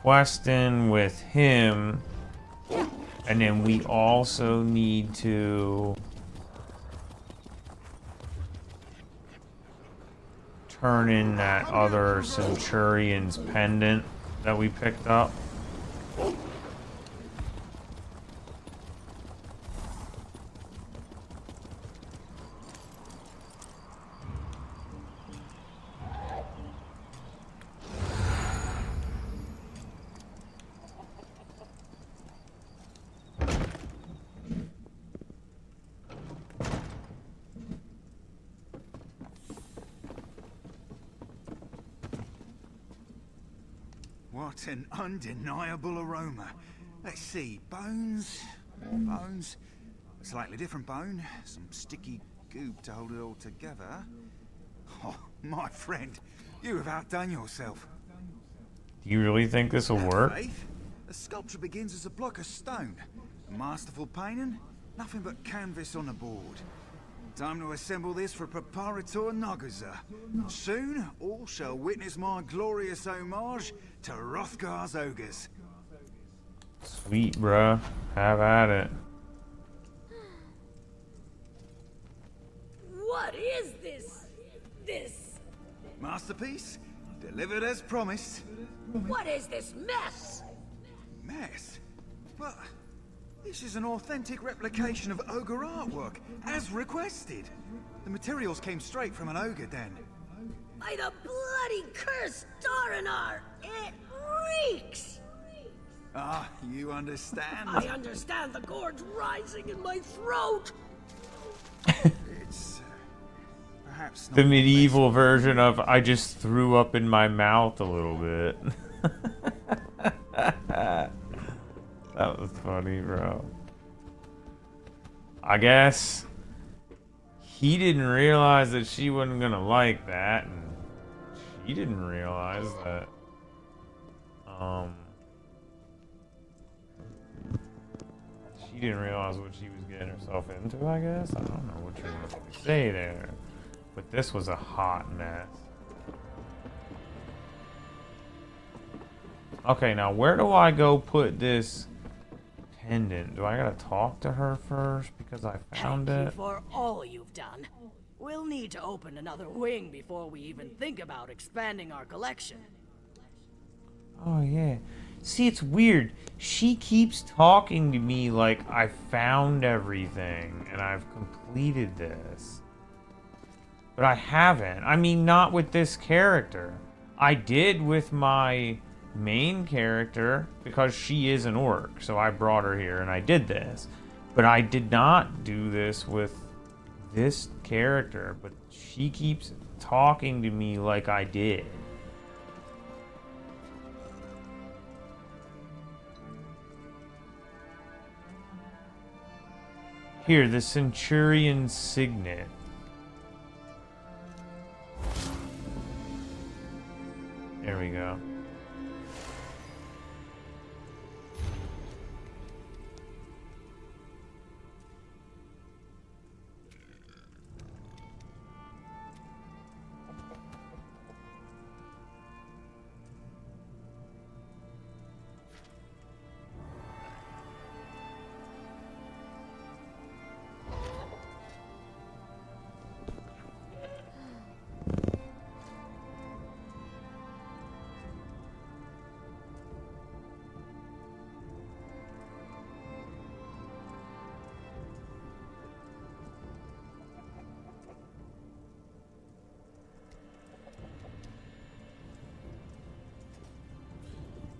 quest in with him. And then we also need to turn in that other Centurion's pendant that we picked up. What an undeniable aroma. Let's see, bones, bones, a slightly different bone, some sticky goop to hold it all together. Oh, my friend, you have outdone yourself. Do you really think this will work? Faith, a sculpture begins as a block of stone. A masterful painting, nothing but canvas on a board. Time to assemble this for Preparator Nagaza. Soon, all shall witness my glorious homage to Hrothgar's ogres. Sweet, bruh. Have at it. What is this? Masterpiece, delivered as promised. What is this mess? Mess? But this is an authentic replication of ogre artwork, as requested. The materials came straight from an ogre den. By the bloody cursed Dorinar! It reeks! Ah, you understand? I understand the gourd's rising in my throat! It's perhaps not The medieval version of I just threw up in my mouth a little bit. That was funny, bro. I guess he didn't realize that she wasn't gonna like that, and she didn't realize that she didn't realize what she was getting herself into, I guess. I don't know what you want to say there, but this was a hot mess. Okay, now where do I go put this pendant? Do I gotta talk to her first because I found Thank you it? for all you've done. We'll need to open another wing before we even think about expanding our collection. Oh yeah. See, it's weird. She keeps talking to me like I found everything and I've completed this. But I haven't. I mean, not with this character. I did with my main character because she is an orc, so I brought her here and I did this. But I did not do this with this character, but she keeps talking to me like I did. Here, the Centurion's signet. There we go.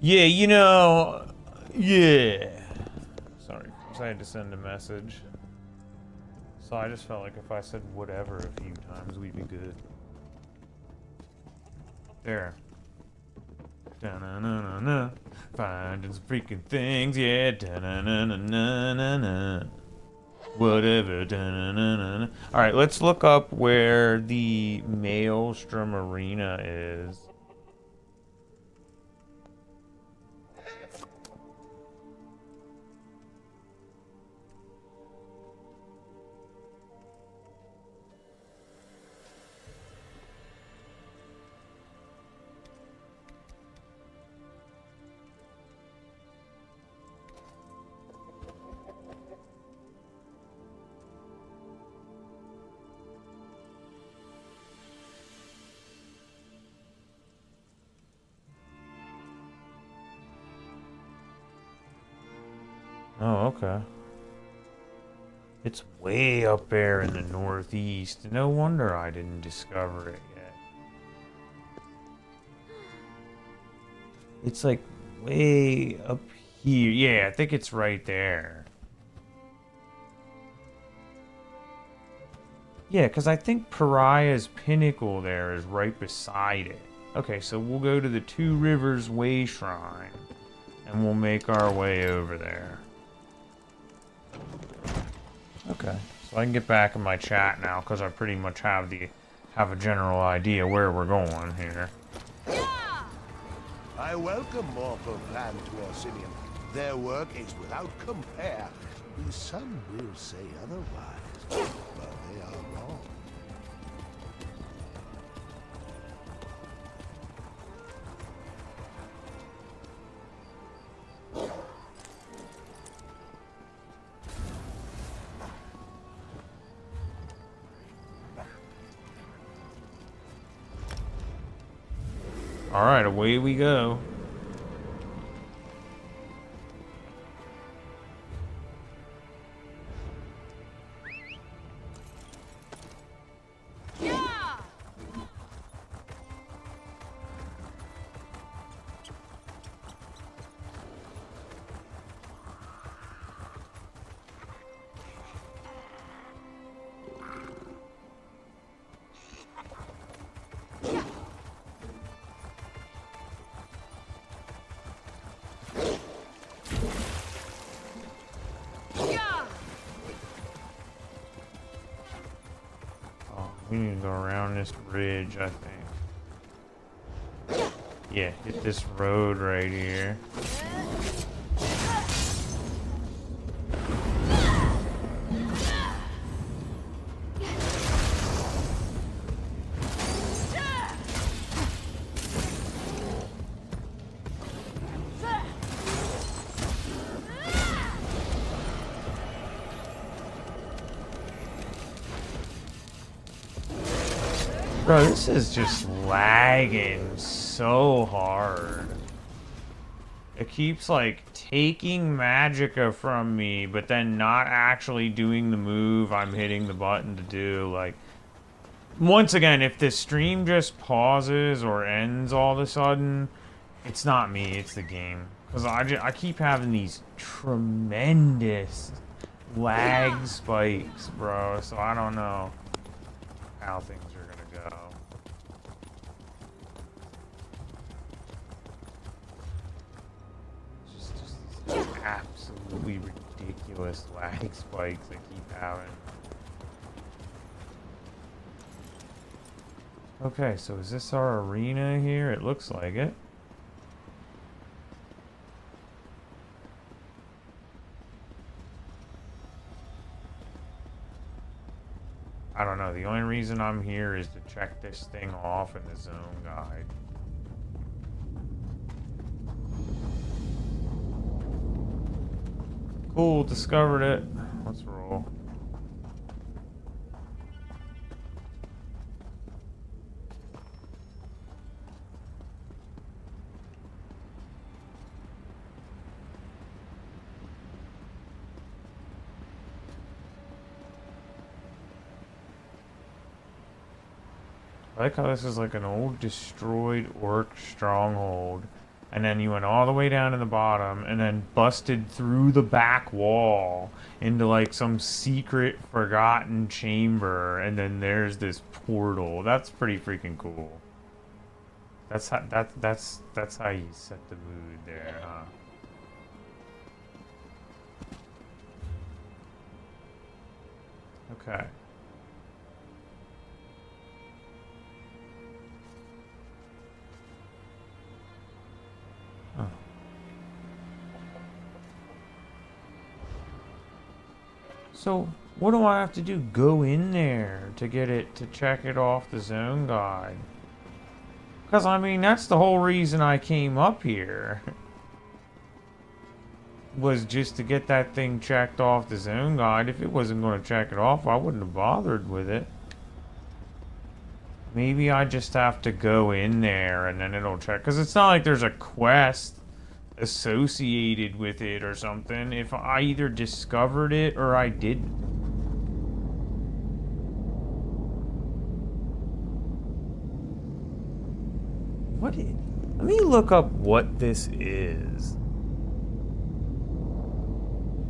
Yeah, you know, yeah. Sorry, I had to send a message. So I just felt like if I said whatever a few times, we'd be good. There. Da-na-na-na-na. Finding some freaking things, yeah. Da-na-na-na-na-na. Whatever. Da-na-na-na-na. Alright, let's look up where the Maelstrom Arena is. Oh, okay. It's way up there in the northeast. No wonder I didn't discover it yet. It's like way up here. Yeah, I think it's right there. Yeah, because I think Pariah's pinnacle there is right beside it. Okay, so we'll go to the Two Rivers Way Shrine, and we'll make our way over there. Okay, so I can get back in my chat now, because I pretty much have a general idea where we're going here. I welcome mortal man to Orsinium. Their work is without compare. Some will say otherwise, but they are wrong. Alright, away we go. We need to go around this bridge, I think. Yeah, hit this road right here. Bro, this is just lagging so hard. It keeps like taking magicka from me, but then not actually doing the move I'm hitting the button to do. Like, once again, if the stream just pauses or ends all of a sudden, it's not me, it's the game. Because I keep having these tremendous lag spikes, bro, so I don't know how things are gonna go. Just these absolutely ridiculous lag spikes I keep having. Okay, so is this our arena here? It looks like it. I don't know. The only reason I'm here is to check this thing off in the zone guide. Cool, discovered it. Let's roll. I like how this is like an old destroyed orc stronghold, and then you went all the way down to the bottom and then busted through the back wall into like some secret forgotten chamber, and then there's this portal. That's pretty freaking cool. That's how that's how you set the mood there, huh? Okay. So, what do I have to do? Go in there to get it, to check it off the zone guide? Because, I mean, that's the whole reason I came up here. Was just to get that thing checked off the zone guide. If it wasn't going to check it off, I wouldn't have bothered with it. Maybe I just have to go in there and then it'll check. Because it's not like there's a quest associated with it or something if I either discovered it or I didn't. Let me look up what this is.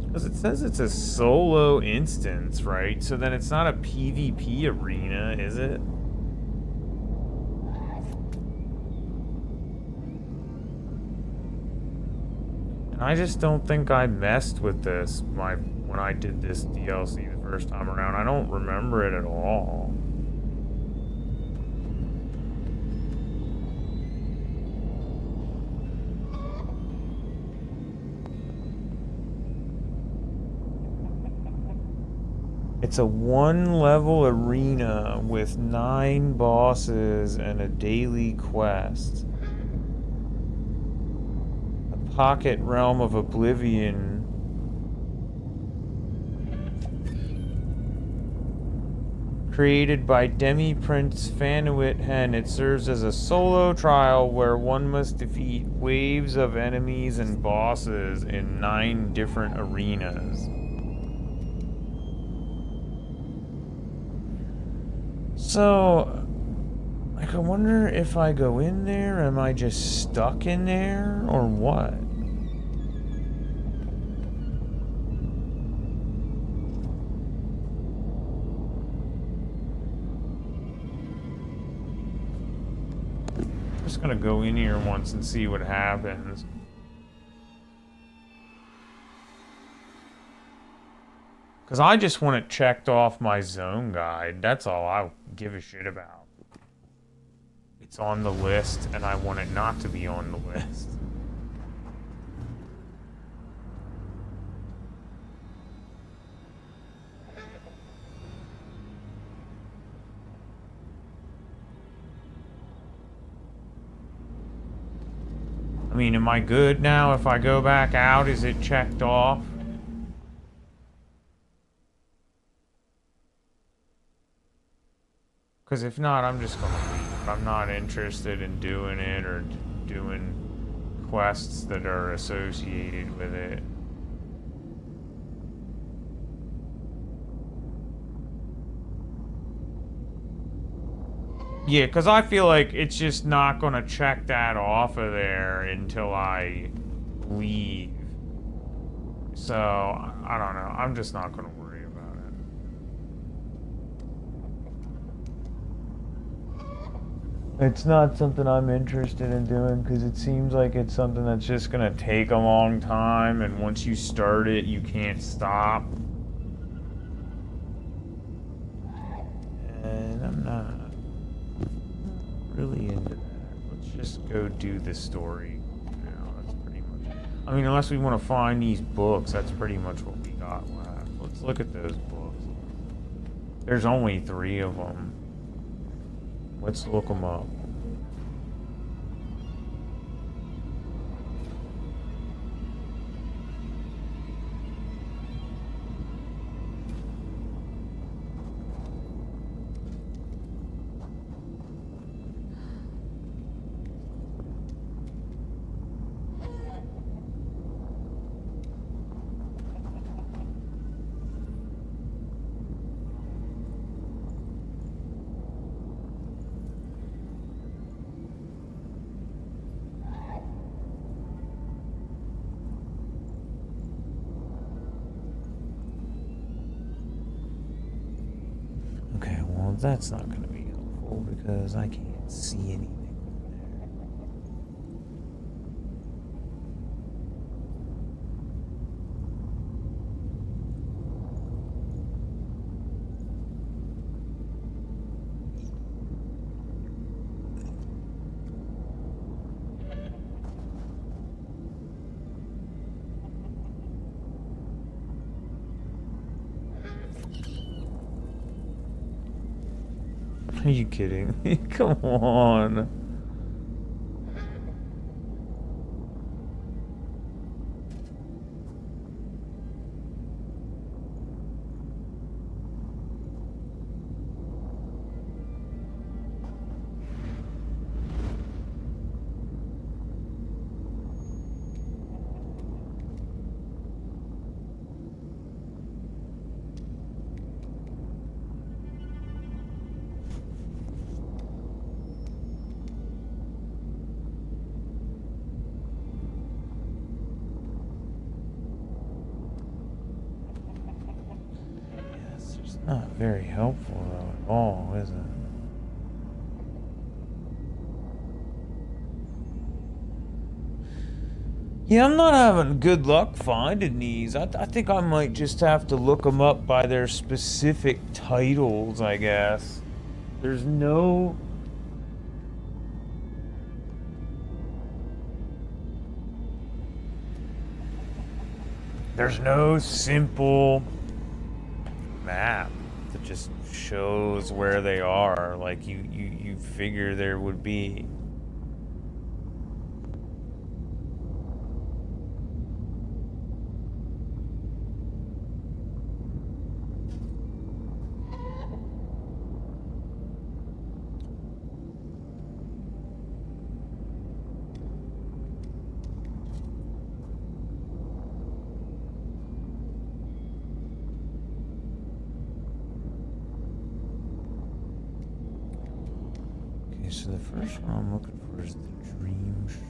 Because it says it's a solo instance, right? So then it's not a PvP arena, is it? And I just don't think I messed with this when I did this DLC the first time around. I don't remember it at all. It's a 1-level arena with 9 bosses and a daily quest. A pocket realm of oblivion. Created by Demi-Prince Fanuit Hen, it serves as a solo trial where one must defeat waves of enemies and bosses in 9 different arenas. So, like, I wonder if I go in there, am I just stuck in there, or what? I'm just gonna go in here once and see what happens. Because I just want it checked off my zone guide. That's all I give a shit about. It's on the list, and I want it not to be on the list. I mean, am I good now? If I go back out, is it checked off? Because if not, I'm just going to leave. I'm not interested in doing it or doing quests that are associated with it. Yeah, because I feel like it's just not going to check that off of there until I leave. So, I don't know. I'm just not going to worry about it. It's not something I'm interested in doing because it seems like it's something that's just going to take a long time, and once you start it, you can't stop. And I'm not really into that. Let's just go do the story now. That's pretty much... I mean, unless we want to find these books, that's pretty much what we got left. Let's look at those books. There's only 3 of them. Let's look them up. That's not going to be helpful because I can't see anything Are you kidding me? Come on. Not very helpful though at all, is it? Yeah, I'm not having good luck finding these. I think I might just have to look them up by their specific titles, I guess. There's no... There's no simple map that just shows where they are like you figure there would be. So the first one I'm looking for is the Dream Stride.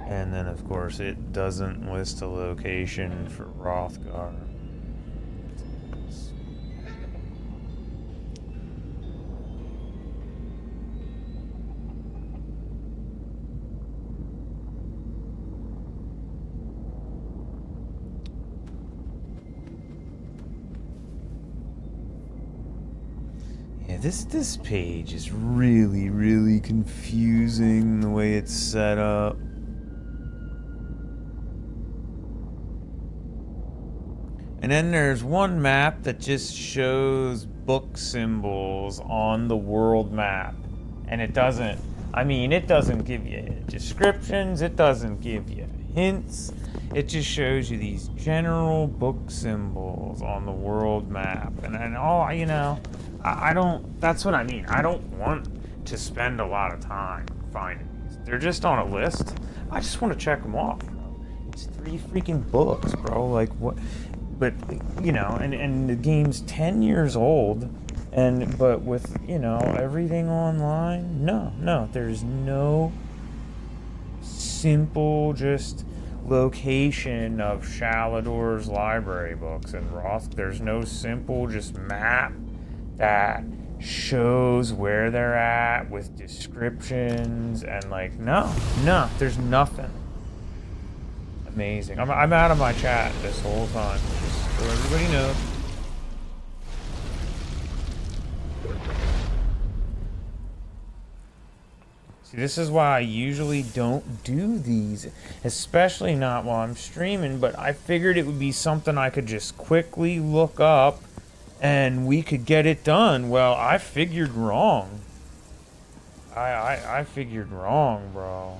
And then of course it doesn't list a location for Rothgar. This page is really confusing the way it's set up. And then there's one map that just shows book symbols on the world map. And it doesn't, I mean, it doesn't give you descriptions, it doesn't give you hints. It just shows you these general book symbols on the world map. And all, you know, I don't, that's what I mean. I don't want to spend a lot of time finding these. They're just on a list. I just want to check them off. It's 3 freaking books, bro. Like, what? But, you know, and the game's 10 years old. But with, you know, everything online, no, there's no simple just location of Shalador's library books and Roth. There's no simple just map that shows where they're at with descriptions and like no, there's nothing. Amazing. I'm out of my chat this whole time, just so everybody knows. See, this is why I usually don't do these, especially not while I'm streaming, but I figured it would be something I could just quickly look up and we could get it done. Well, I figured wrong. I figured wrong, bro.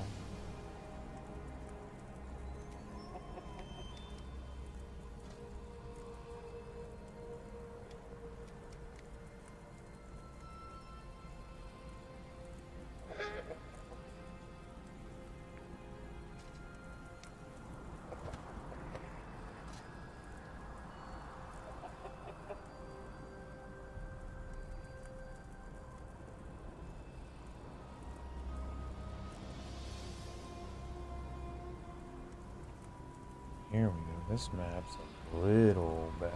Here we go. This map's a little better.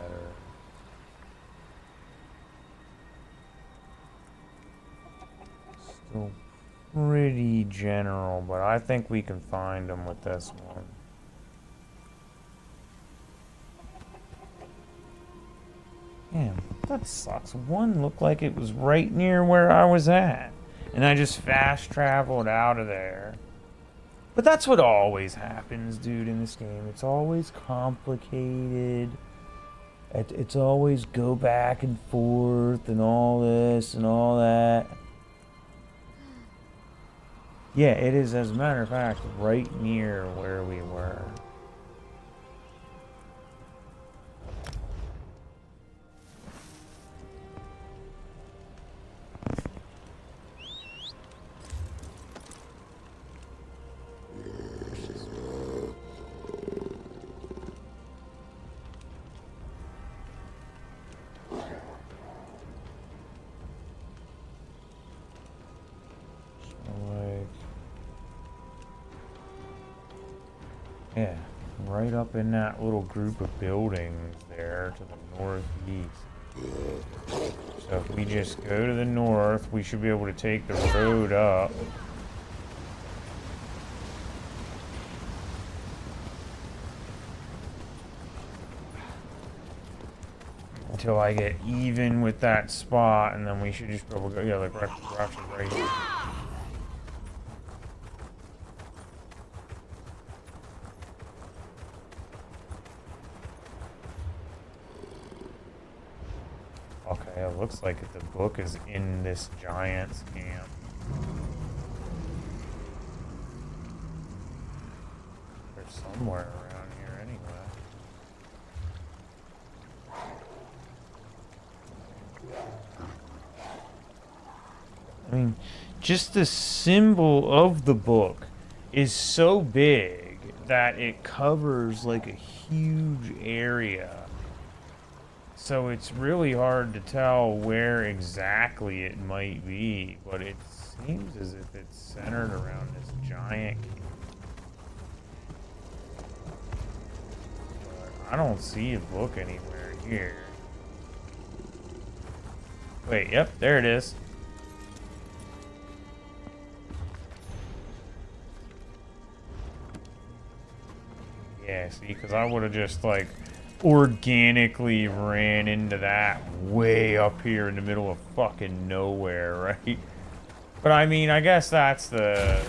Still pretty general, but I think we can find them with this one. Damn, that sucks. One looked like it was right near where I was at, and I just fast traveled out of there. But that's what always happens, dude, in this game. It's always complicated. It's always go back and forth and all this and all that. Yeah, it is, as a matter of fact, right near where we were. Yeah, right up in that little group of buildings there to the northeast. So if we just go to the north, we should be able to take the road up. Until I get even with that spot, and then we should just be able to go, yeah, like rocks right here. Okay, it looks like the book is in this giant's camp. They're somewhere around here anyway. I mean, just the symbol of the book is so big that it covers like a huge area. So it's really hard to tell where exactly it might be, but it seems as if it's centered around this giant camp. But I don't see a book anywhere here. Wait, yep, there it is. Yeah, see, because I would have just, like, organically ran into that way up here in the middle of fucking nowhere, right? But, I mean, I guess that's the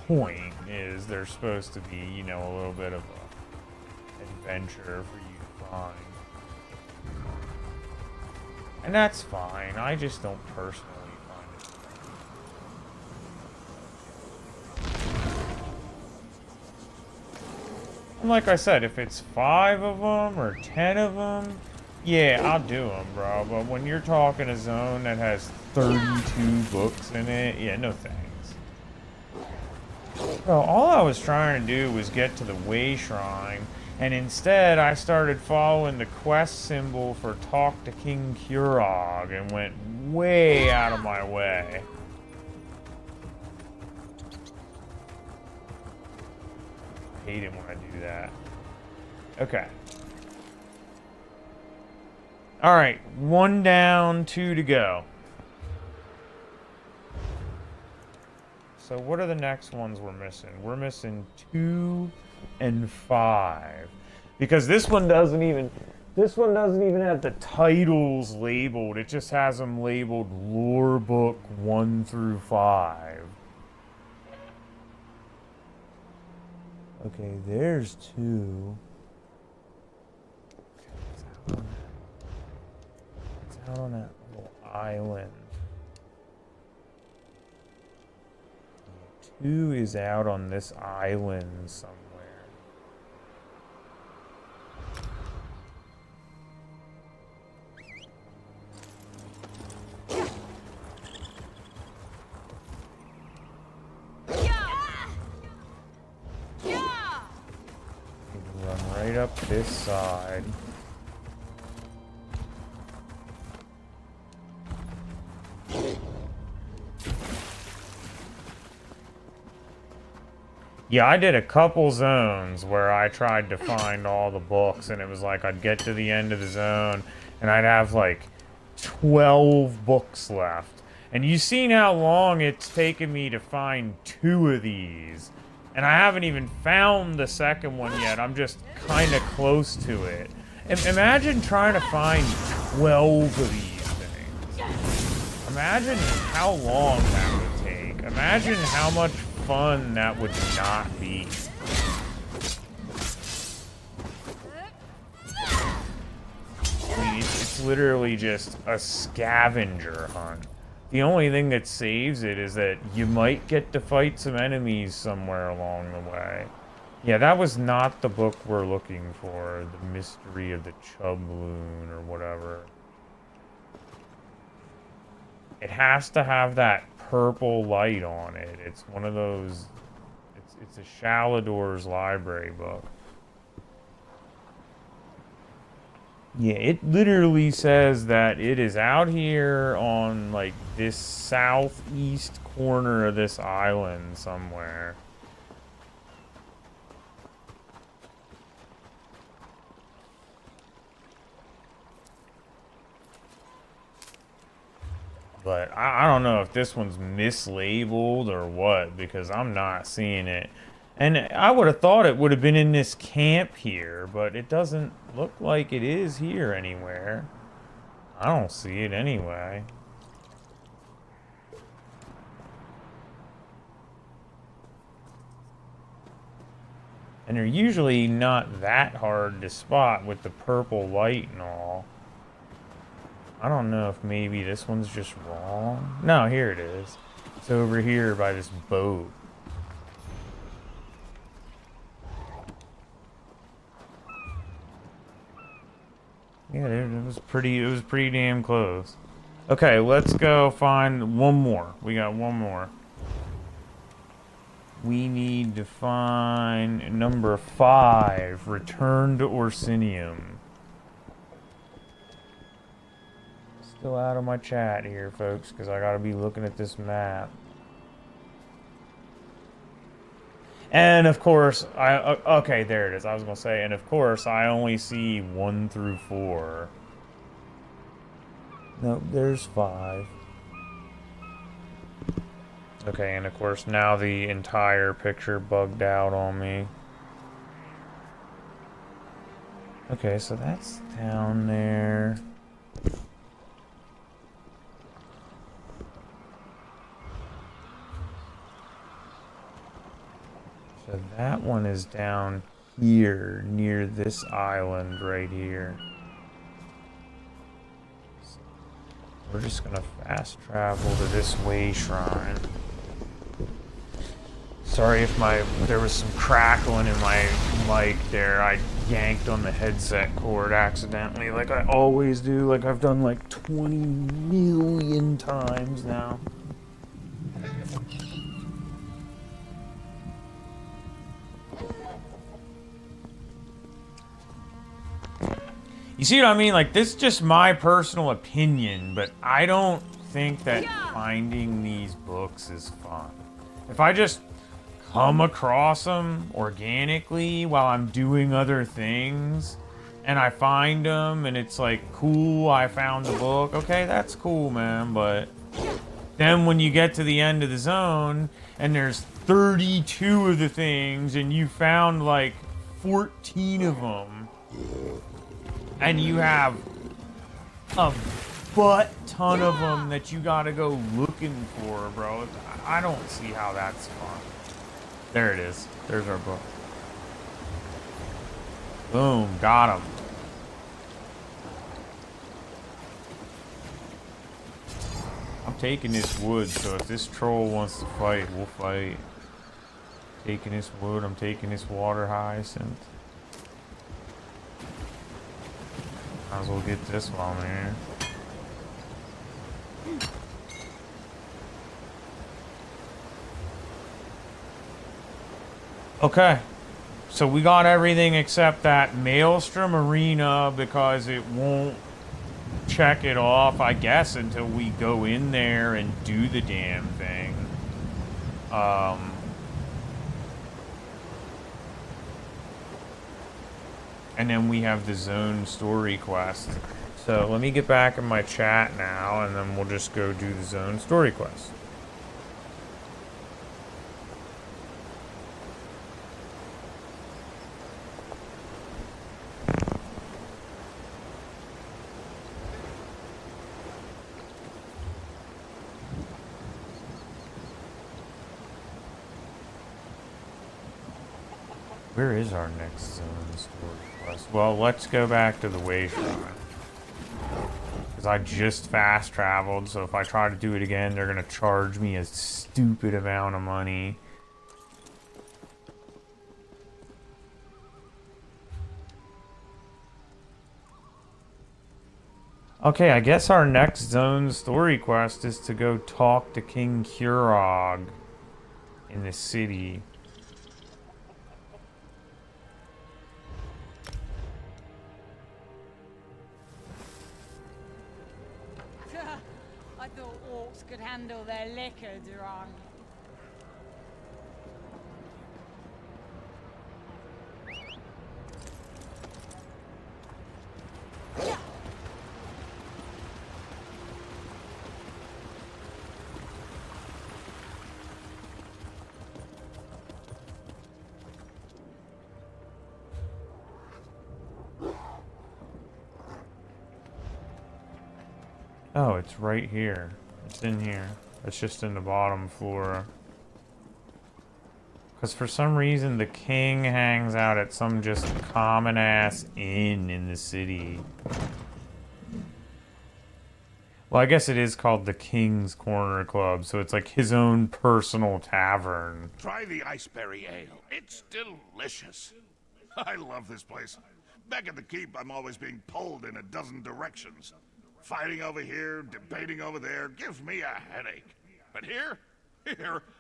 point, is there's supposed to be, you know, a little bit of a adventure for you to find. And that's fine, I just don't personally find it. And like I said, if it's 5 of them or 10 of them, yeah, I'll do them, bro. But when you're talking a zone that has 32 books in it, yeah, no thanks. Bro, all I was trying to do was get to the Way Shrine, and instead I started following the quest symbol for Talk to King Kurog and went way out of my way. I hate it when I do that. Okay. Alright, 1 down, 2 to go. So what are the next ones we're missing? We're missing 2 and 5. Because this one doesn't even have the titles labeled. It just has them labeled Lore Book 1 through 5. Okay, there's 2. It's out on that little island. 2 is out on this island somewhere. Run right up this side. Yeah, I did a couple zones where I tried to find all the books, and it was like I'd get to the end of the zone, and I'd have like 12 books left. And you've seen how long it's taken me to find 2 of these. And I haven't even found the second one yet. I'm just kind of close to it. Imagine trying to find 12 of these things. Imagine how long that would take. Imagine how much fun that would not be. I mean, it's literally just a scavenger hunt. The only thing that saves it is that you might get to fight some enemies somewhere along the way. Yeah, that was not the book we're looking for. The Mystery of the Chubloon or whatever. It has to have that purple light on it. It's one of those... It's a Shalador's library book. Yeah, it literally says that it is out here on, like, this southeast corner of this island somewhere. But I don't know if this one's mislabeled or what, because I'm not seeing it. And I would have thought it would have been in this camp here, but it doesn't look like it is here anywhere. I don't see it anyway. And they're usually not that hard to spot with the purple light and all. I don't know if maybe this one's just wrong. No, here it is. It's over here by this boat. Yeah, it was pretty damn close. Okay, let's go find one more. We got one more. We need to find number 5, Return to Orsinium. Still out of my chat here, folks, because I gotta be looking at this map. And of course, okay, there it is. I was gonna say, and of course, I only see 1 through 4. Nope, there's 5. Okay, and of course, now the entire picture bugged out on me. Okay, so that's down there. So that one is down here, near this island right here. So we're just gonna fast travel to this way shrine. Sorry if there was some crackling in my mic there. I yanked on the headset cord accidentally, like I always do, like I've done like 20 million times now. You see what I mean? Like, this is just my personal opinion, but I don't think that finding these books is fun. If I just come across them organically while I'm doing other things, and I find them, and it's like, cool, I found the book. Okay, that's cool, man, but then when you get to the end of the zone, and there's 32 of the things, and you found like 14 of them, and you have a butt ton of them that you gotta go looking for, bro. I don't see how that's fun. There it is. There's our book. Boom, got him. I'm taking this wood, so if this troll wants to fight, we'll fight. Taking this wood, I'm taking this water hyacinth. Might as well get this while I'm here. Okay, so we got everything except that Maelstrom Arena because it won't check it off, I guess, until we go in there and do the damn thing. And then we have the zone story quest. So let me get back in my chat now, and then we'll just go do the zone story quest. Where is our next zone story quest? Well, let's go back to the way shrine. Because I just fast traveled, so if I try to do it again, they're going to charge me a stupid amount of money. Okay, I guess our next zone story quest is to go talk to King Kurog in the city. I thought orcs could handle their liquor drunk. Oh, it's right here. It's in here. It's just in the bottom floor. Because for some reason, the king hangs out at some just common-ass inn in the city. Well, I guess it is called the King's Corner Club, so it's like his own personal tavern. Try the iceberry ale. It's delicious. I love this place. Back at the keep, I'm always being pulled in a dozen directions. Fighting over here, debating over there, gives me a headache. But here,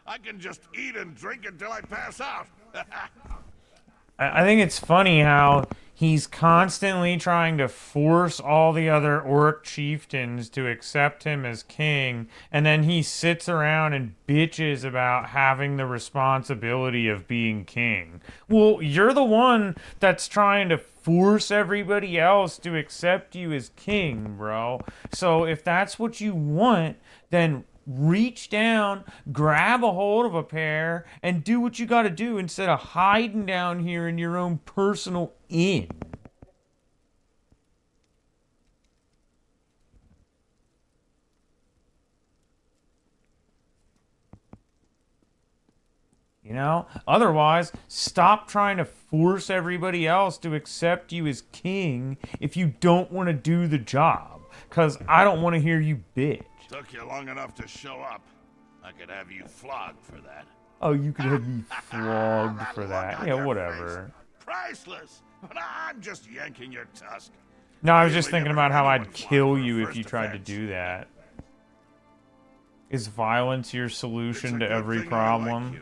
I can just eat and drink until I pass out. I think it's funny how he's constantly trying to force all the other orc chieftains to accept him as king, and then he sits around and bitches about having the responsibility of being king. Well, you're the one that's trying to force everybody else to accept you as king, bro. So if that's what you want, then reach down, grab a hold of a pair, and do what you gotta do instead of hiding down here in your own personal inn. You know? Otherwise, stop trying to force everybody else to accept you as king if you don't want to do the job. Because I don't want to hear you bitch. Took you long enough to show up. I could have you flogged for that. Oh, you could have me flogged for that. Yeah, whatever. Priceless. But I'm just yanking your tusk. No, I was just thinking about how I'd kill you if you tried to do that. Is violence your solution to every problem?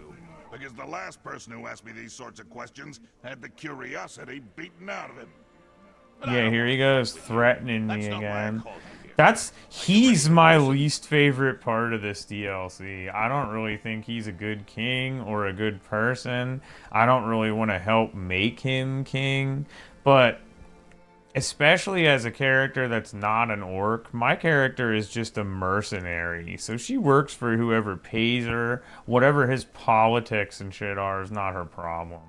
Because the last person who asked me these sorts of questions had the curiosity beaten out of him. Yeah, here he goes, threatening me again. He's my least favorite part of this DLC. I don't really think he's a good king or a good person. I don't really want to help make him king. But especially as a character that's not an orc, my character is just a mercenary. So she works for whoever pays her. Whatever his politics and shit are is not her problem.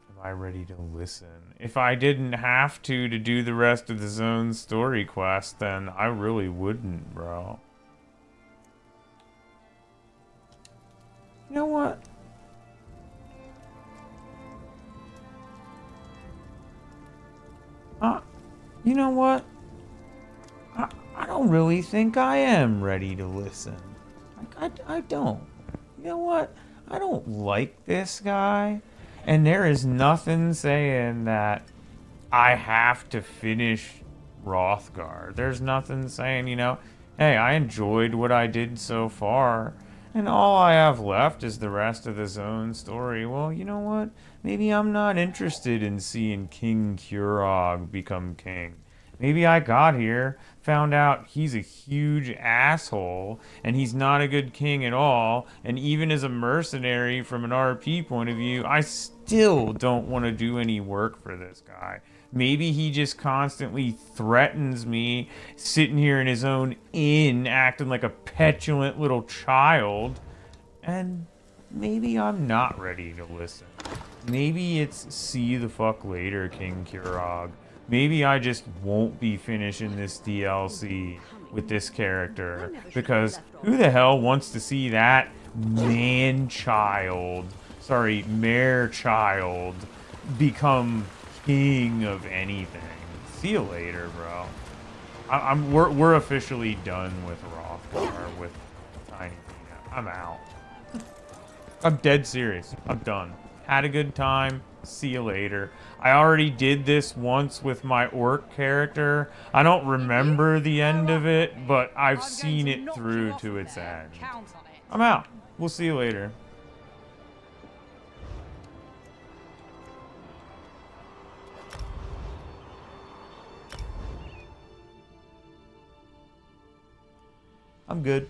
Am I ready to listen? If I didn't have to do the rest of the zone story quest, then I really wouldn't, bro. You know what? You know what? I don't really think I am ready to listen. I don't. You know what? I don't like this guy. And there is nothing saying that I have to finish Hrothgar. There's nothing saying, you know, hey, I enjoyed what I did so far, and all I have left is the rest of the zone story. Well, you know what? Maybe I'm not interested in seeing King Kurog become king. Maybe I got here, found out he's a huge asshole, and he's not a good king at all, and even as a mercenary from an RP point of view, I still don't want to do any work for this guy. Maybe he just constantly threatens me, sitting here in his own inn, acting like a petulant little child, and maybe I'm not ready to listen. Maybe it's see the fuck later, King Kurog. Maybe I just won't be finishing this DLC with this character, because who the hell wants to see that mare-child become king of anything? See you later, bro. We're officially done with Hrothgar, with Tiny Tina. I'm out. I'm dead serious. I'm done. Had a good time. See you later. I already did this once with my orc character. I don't remember the end of it, but I've seen it through to its end. I'm out. We'll see you later. I'm good.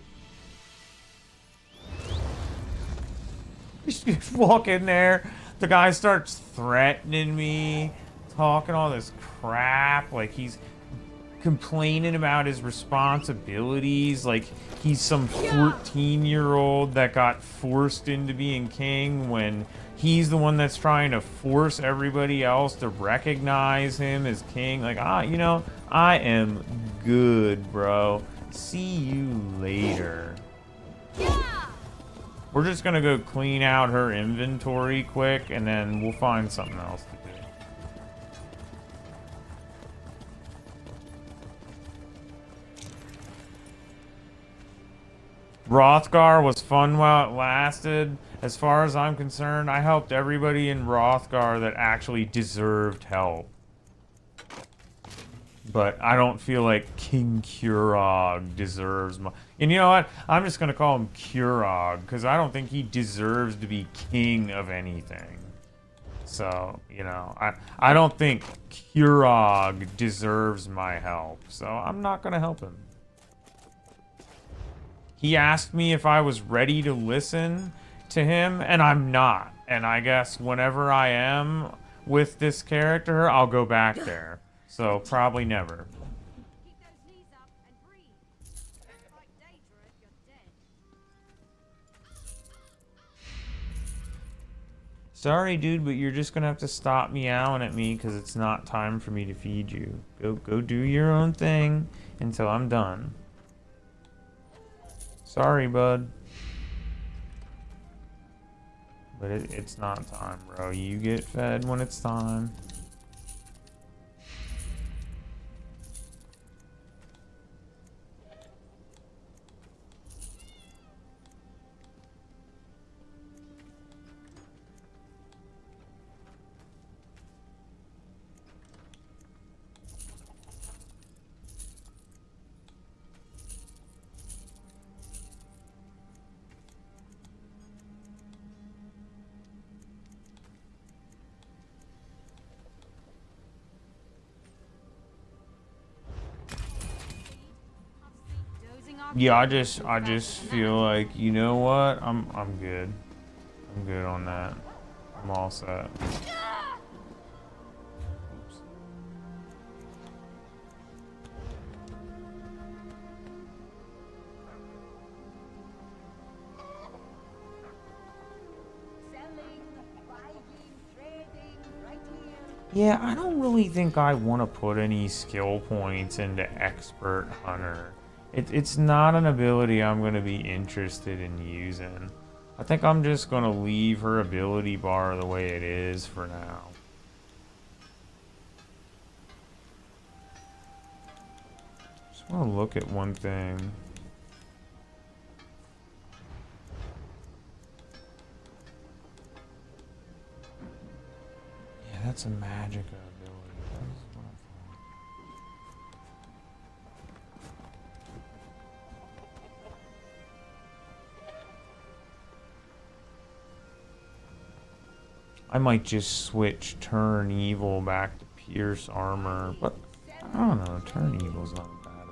Just walk in there. The guy starts threatening me, talking all this crap, like he's complaining about his responsibilities, like he's some 14-year-old that got forced into being king when he's the one that's trying to force everybody else to recognize him as king. Like, you know, I am good, bro. See you later. We're just gonna go clean out her inventory quick, and then we'll find something else to do. Rothgar was fun while it lasted. As far as I'm concerned, I helped everybody in Rothgar that actually deserved help. But I don't feel like King Kurog deserves my... And you know what? I'm just going to call him Kurog, because I don't think he deserves to be king of anything. So, you know, I don't think Kurog deserves my help. So I'm not going to help him. He asked me if I was ready to listen to him, and I'm not. And I guess whenever I am with this character, I'll go back there. So probably never. Keep those knees up and breathe. Like Daedra, you're dead. Sorry, dude, but you're just gonna have to stop meowing at me because it's not time for me to feed you. Go do your own thing until I'm done. Sorry, bud. But it's not time, bro. You get fed when it's time. Yeah, I just feel like, you know what? I'm good. I'm good on that. I'm all set. Oops. Yeah, I don't really think I want to put any skill points into Expert Hunter. It's not an ability I'm going to be interested in using. I think I'm just going to leave her ability bar the way it is for now. Just want to look at one thing. Yeah, that's a magic ability. I might just switch Turn Evil back to Pierce Armor, but I don't know, Turn Evil's not a bad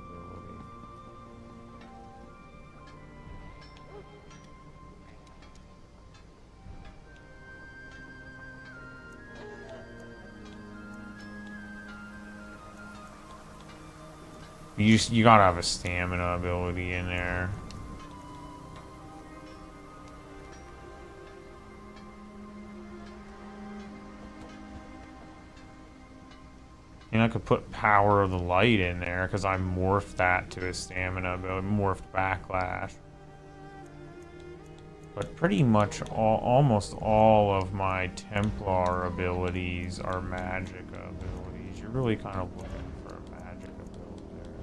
ability. You gotta have a stamina ability in there. And I could put Power of the Light in there because I morphed that to a stamina ability, morphed Backlash. But pretty much almost all of my Templar abilities are magic abilities. You're really kind of looking for a magic ability there.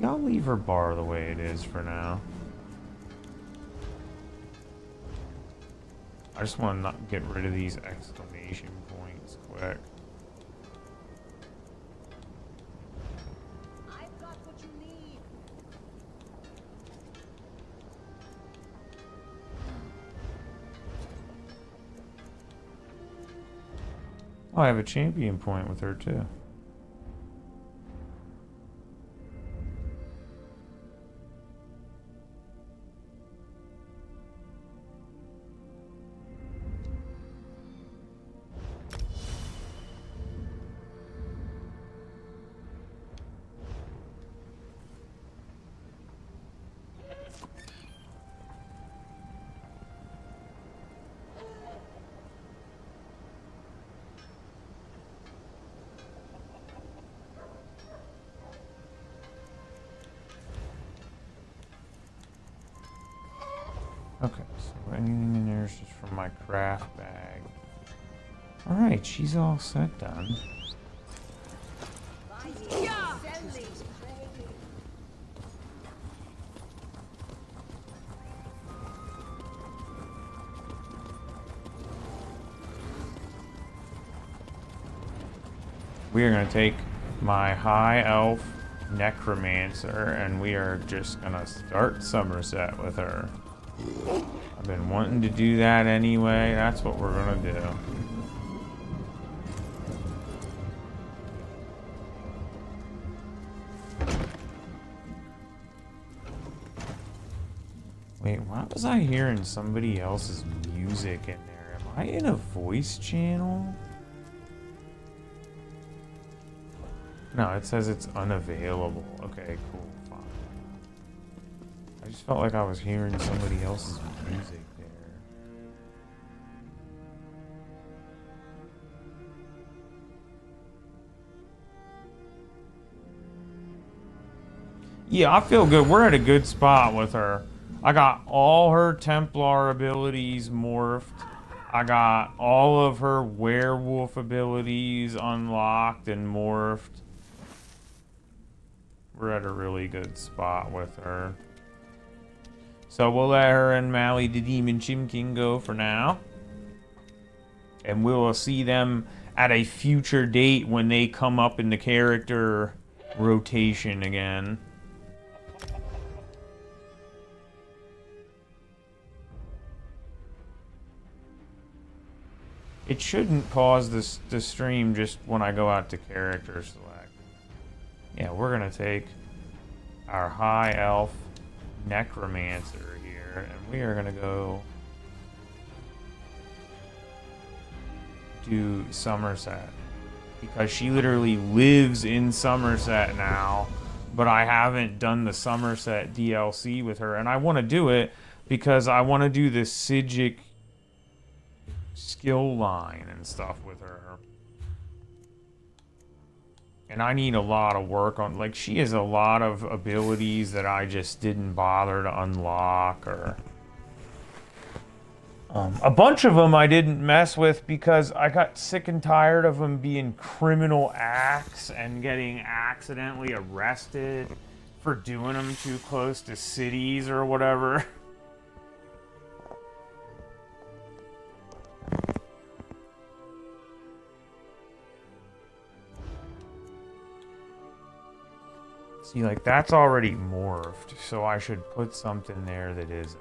Yeah, I'll leave her bar the way it is for now. I just want to not get rid of these exclamation points quick. I've got what you need. Oh, I have a champion point with her too. Okay, so anything in there is just from my craft bag. Alright, she's all set done. We are going to take my high elf necromancer and we are just going to start Somerset with her. I've been wanting to do that anyway. That's what we're going to do. Wait, why was I hearing somebody else's music in there? Am I in a voice channel? No, it says it's unavailable. Okay, cool, fine. I just felt like I was hearing somebody else's music there. Yeah, I feel good. We're at a good spot with her. I got all her Templar abilities morphed. I got all of her werewolf abilities unlocked and morphed. We're at a really good spot with her. So we'll let her and Mally the Demon Chimkin go for now. And we'll see them at a future date when they come up in the character rotation again. It shouldn't pause the stream just when I go out to character select. Yeah, we're gonna take our high elf necromancer here, and we are gonna go do Somerset. Because she literally lives in Somerset now, but I haven't done the Somerset DLC with her, and I want to do it because I want to do the Sigic skill line and stuff with her. And I need a lot of work on, like, she has a lot of abilities that I just didn't bother to unlock, or a bunch of them I didn't mess with because I got sick and tired of them being criminal acts and getting accidentally arrested for doing them too close to cities or whatever. See, like, that's already morphed, so I should put something there that isn't.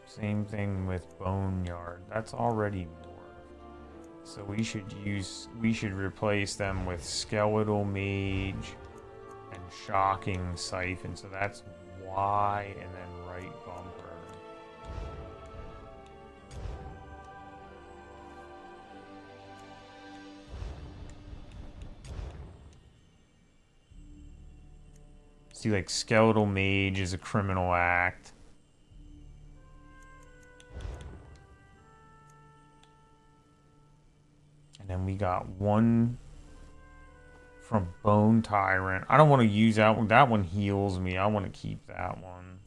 Same thing with Boneyard. That's already morphed. So we should replace them with Skeletal Mage and Shocking Siphon. So that's Y and then right bumper. See, like, Skeletal Mage is a criminal act. And then we got one from Bone Tyrant. I don't want to use that one. That one heals me. I want to keep that one.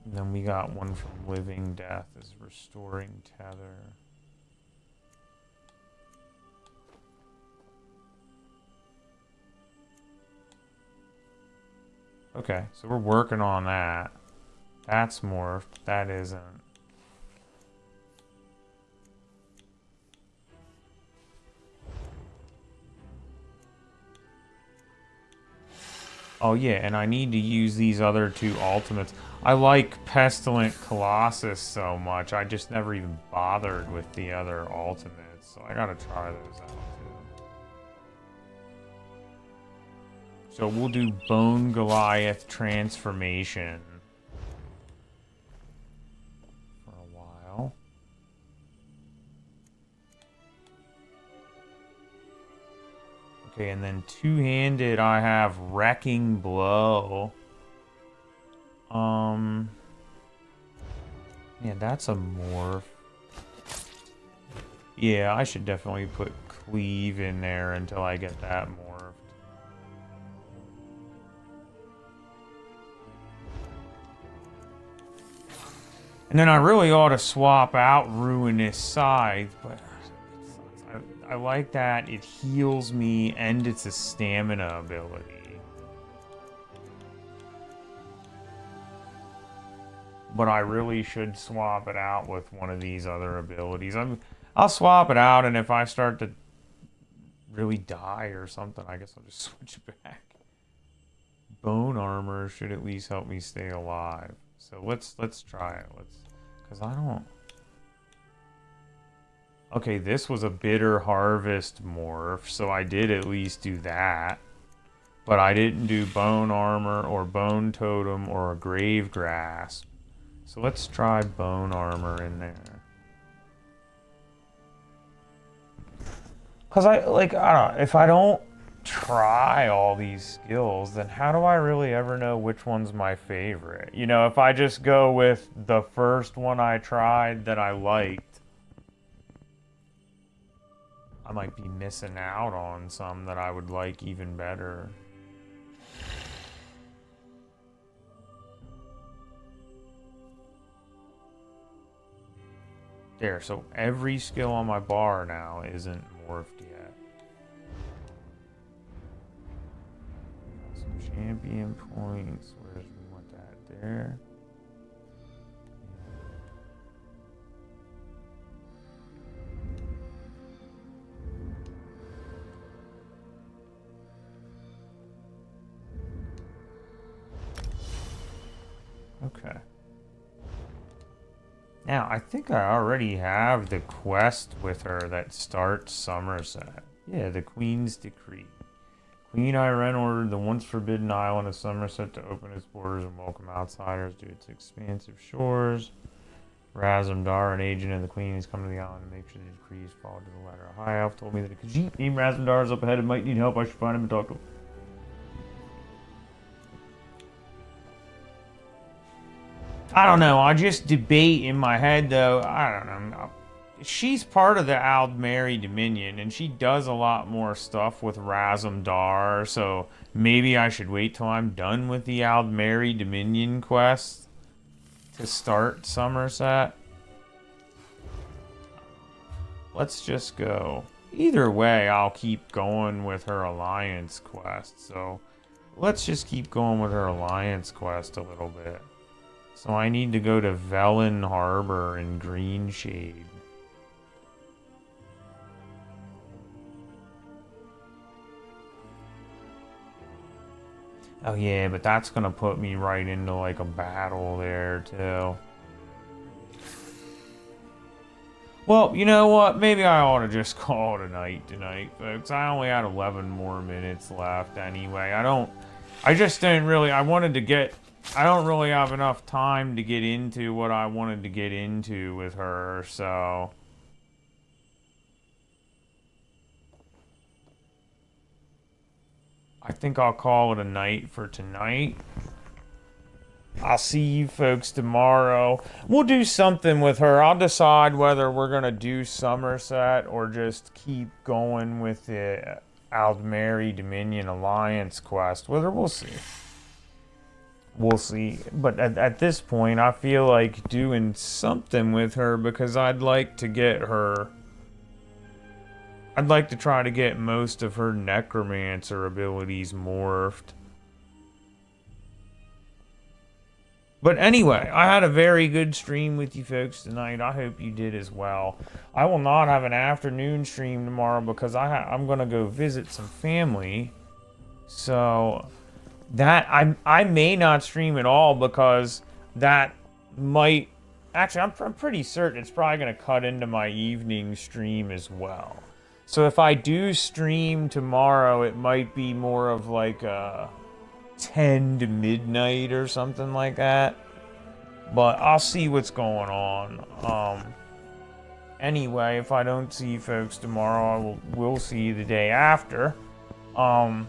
And then we got one from Living Death as Restoring Tether. Okay, so we're working on that. That's morphed. That isn't. Oh yeah, and I need to use these other two ultimates. I like Pestilent Colossus so much, I just never even bothered with the other ultimates. So I gotta try those out too. So we'll do Bone Goliath Transformation for a while. Okay, and then two-handed I have Wrecking Blow. Yeah, that's a morph. Yeah, I should definitely put Cleave in there until I get that morphed. And then I really ought to swap out Ruinous Scythe, but I like that it heals me and it's a stamina ability. But I really should swap it out with one of these other abilities. I'll swap it out, and if I start to really die or something, I guess I'll just switch it back. Bone armor should at least help me stay alive. So let's try it. Cause I don't. Okay, this was a bitter harvest morph, so I did at least do that. But I didn't do bone armor or bone totem or a grave grasp. So let's try bone armor in there. Cause I don't know, if I don't try all these skills, then how do I really ever know which one's my favorite? You know, if I just go with the first one I tried that I liked, I might be missing out on some that I would like even better. There, so every skill on my bar now isn't morphed yet. Some champion points, where do we want that? There. Okay. Now, I think I already have the quest with her that starts Somerset. Yeah, the Queen's Decree. Queen Irene ordered the once forbidden island of Somerset to open its borders and welcome outsiders to its expansive shores. Razumdar, an agent of the Queen, has come to the island to make sure the decree is followed to the letter. A high elf told me that a Khajiit named Razumdar is up ahead and might need help. I should find him and talk to him. I don't know. I just debate in my head, though. I don't know. She's part of the Aldmeri Dominion, and she does a lot more stuff with Razumdar, so maybe I should wait till I'm done with the Aldmeri Dominion quest to start Somerset. Let's just go. Either way, I'll keep going with her Alliance quest, so let's just keep going with her Alliance quest a little bit. So I need to go to Velen Harbor in Greenshade. Oh yeah, but that's gonna put me right into like a battle there too. Well, you know what? Maybe I ought to just call it a night tonight, folks. I only had 11 more minutes left anyway. I just didn't really, I don't really have enough time to get into what I wanted to get into with her, so. I think I'll call it a night for tonight. I'll see you folks tomorrow. We'll do something with her. I'll decide whether we're going to do Somerset or just keep going with the Aldmeri Dominion Alliance quest. Whether we'll see. We'll see. But at this point, I feel like doing something with her because I'd like to get her... I'd like to try to get most of her necromancer abilities morphed. But anyway, I had a very good stream with you folks tonight. I hope you did as well. I will not have an afternoon stream tomorrow because I'm going to go visit some family. So that I may not stream at all because that might... Actually, I'm pretty certain it's probably going to cut into my evening stream as well. So if I do stream tomorrow, it might be more of like a 10 to midnight or something like that. But I'll see what's going on. Anyway, if I don't see you folks tomorrow, we'll see you the day after. I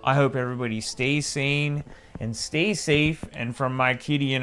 hope everybody stays sane and stay safe. And from my kitty and